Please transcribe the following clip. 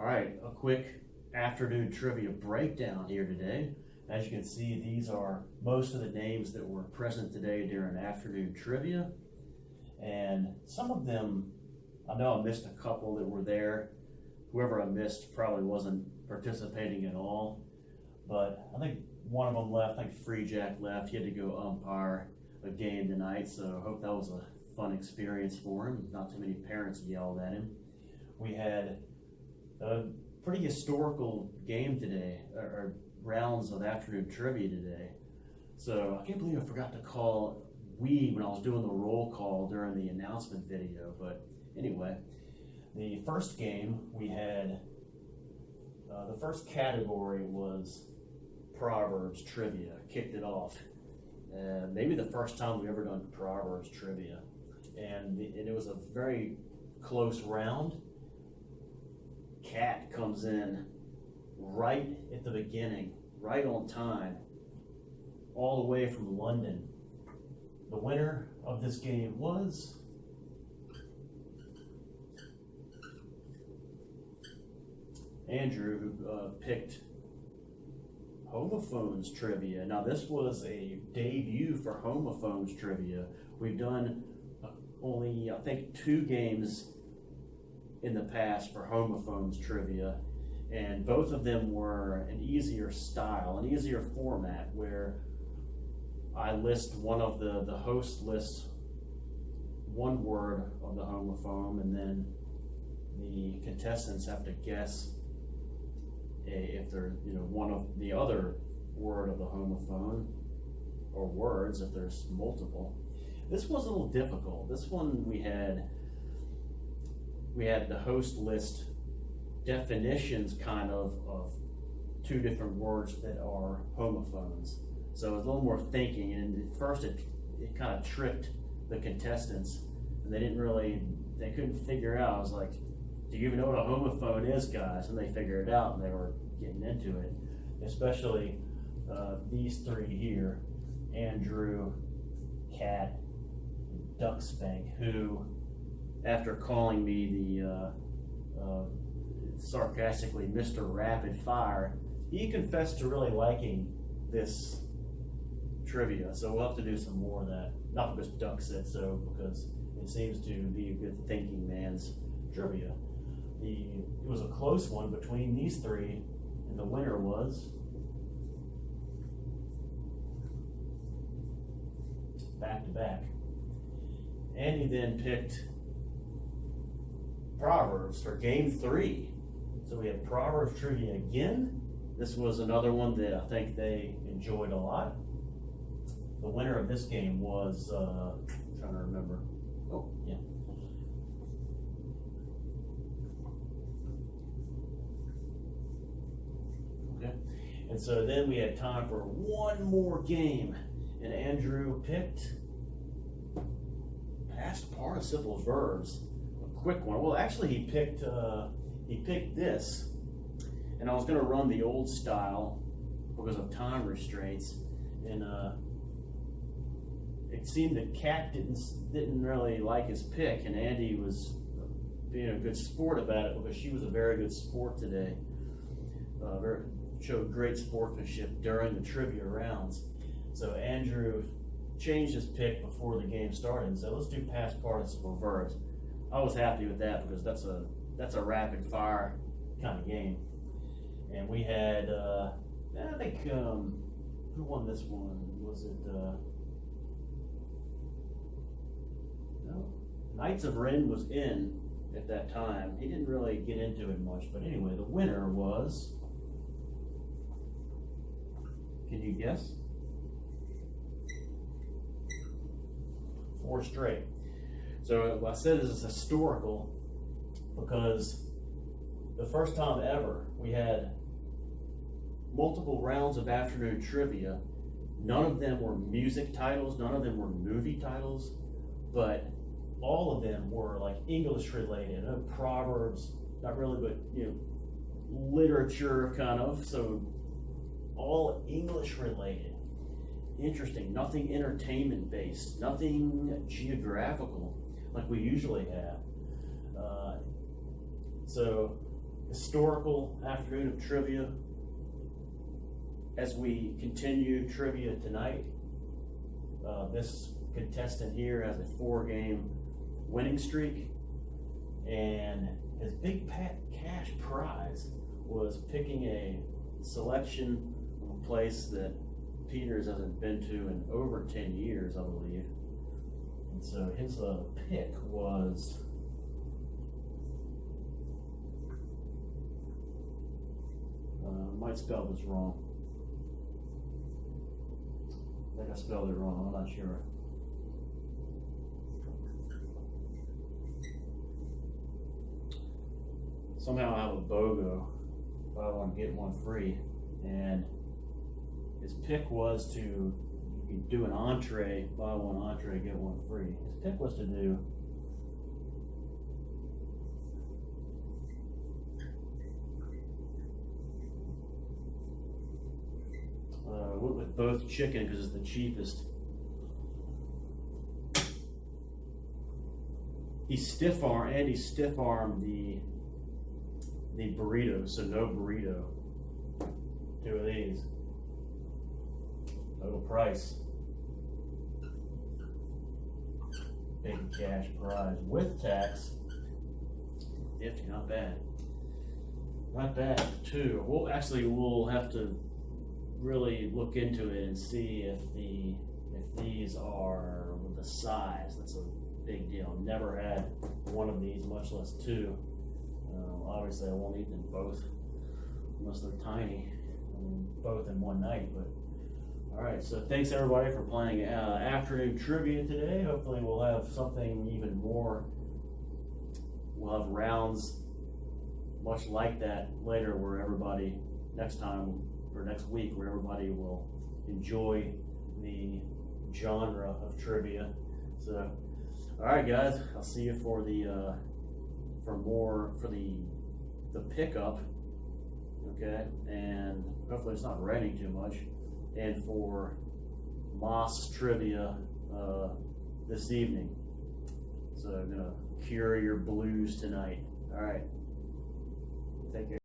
All right, a quick afternoon trivia breakdown here today. As you can see, these are most of the names that were present today during afternoon trivia. And some of them, I know I missed a couple that were there. Whoever I missed probably wasn't participating at all. But I think one of them left, I think Free Jack left. He had to go umpire a game tonight, so I hope that was a fun experience for him. Not too many parents yelled at him. We had a pretty historical game today, or rounds of afternoon trivia today. So I can't believe I forgot to call when I was doing the roll call during the announcement video. But anyway, the first game we had, the first category was Proverbs trivia. Kicked it off. Maybe the first time we've ever done Proverbs trivia. And it was a very close round. Cat comes in right at the beginning, right on time, all the way from London. The winner of this game was Andrew, who picked Homophones trivia. Now this was a debut for Homophones trivia. We've done only, I think, 2 games in the past for Homophones trivia, and both of them were an easier style, an easier format, where I list the host lists one word of the homophone, and then the contestants have to guess if they're one of the other word of the homophone, or words if there's multiple. This was a little difficult. This one we had the host list definitions kind of 2 different words that are homophones. So it was a little more thinking, and at first it kind of tripped the contestants, and they couldn't figure out. I was like, do you even know what a homophone is, guys? And they figured it out, and they were getting into it. Especially these 3 here, Andrew, Cat, and Duckspank, who, after calling me the sarcastically Mr. Rapid Fire, he confessed to really liking this trivia. So we'll have to do some more of that. Not because Duck said so, because it seems to be a good thinking man's trivia. It was a close one between these 3, and the winner was back to back. Andy then picked Proverbs for game 3. So we have Proverbs trivia again. This was another one that I think they enjoyed a lot. The winner of this game was, I'm trying to remember. Oh, yeah. Okay. And so then we had time for one more game. And Andrew picked past participle verbs. Quick one. Well, actually, he picked this, and I was going to run the old style because of time restraints, and it seemed that Cat didn't really like his pick, and Andy was being a good sport about it because she was a very good sport today. Showed great sportsmanship during the trivia rounds. So Andrew changed his pick before the game started and said, let's do past participle verbs. I was happy with that because that's a rapid fire kind of game. And we had, I think, who won this one? Was it, no, Knights of Ren was in at that time. He didn't really get into it much, but anyway, the winner was, can you guess? 4 straight. So I said this is historical because the first time ever we had multiple rounds of afternoon trivia. None of them were music titles, none of them were movie titles, but all of them were like English related. Proverbs, not really, but literature kind of. So all English related. Interesting. Nothing entertainment based, nothing geographical like we usually have. So historical afternoon of trivia. As we continue trivia tonight, this contestant here has a 4-game winning streak, and his big cash prize was picking a selection of a place that Peters hasn't been to in over 10 years, I believe. And so his pick was might spell this wrong. I think I spelled it wrong, I'm not sure. Somehow I have a BOGO, buy one get one free, and his pick was to do an entree, buy one entree get one free. His pick was to do with both chicken because it's the cheapest. He stiff-armed the burrito, so no burrito. 2 of these. Total price. Big cash prize with tax. 50, not bad. Not bad. 2. We'll have to really look into it and see if these are the size. That's a big deal. Never had one of these, much less 2. Obviously, I won't eat them both unless they're tiny. Both in one night. But all right. So thanks everybody for playing afternoon trivia today. Hopefully, we'll have something even more. We'll have rounds much like that later, where everybody next week, where everybody will enjoy the genre of trivia. So, all right, guys, I'll see you for the pickup. Okay, and hopefully it's not raining too much. And for Moss trivia this evening. So I'm gonna cure your blues tonight. All right, take care.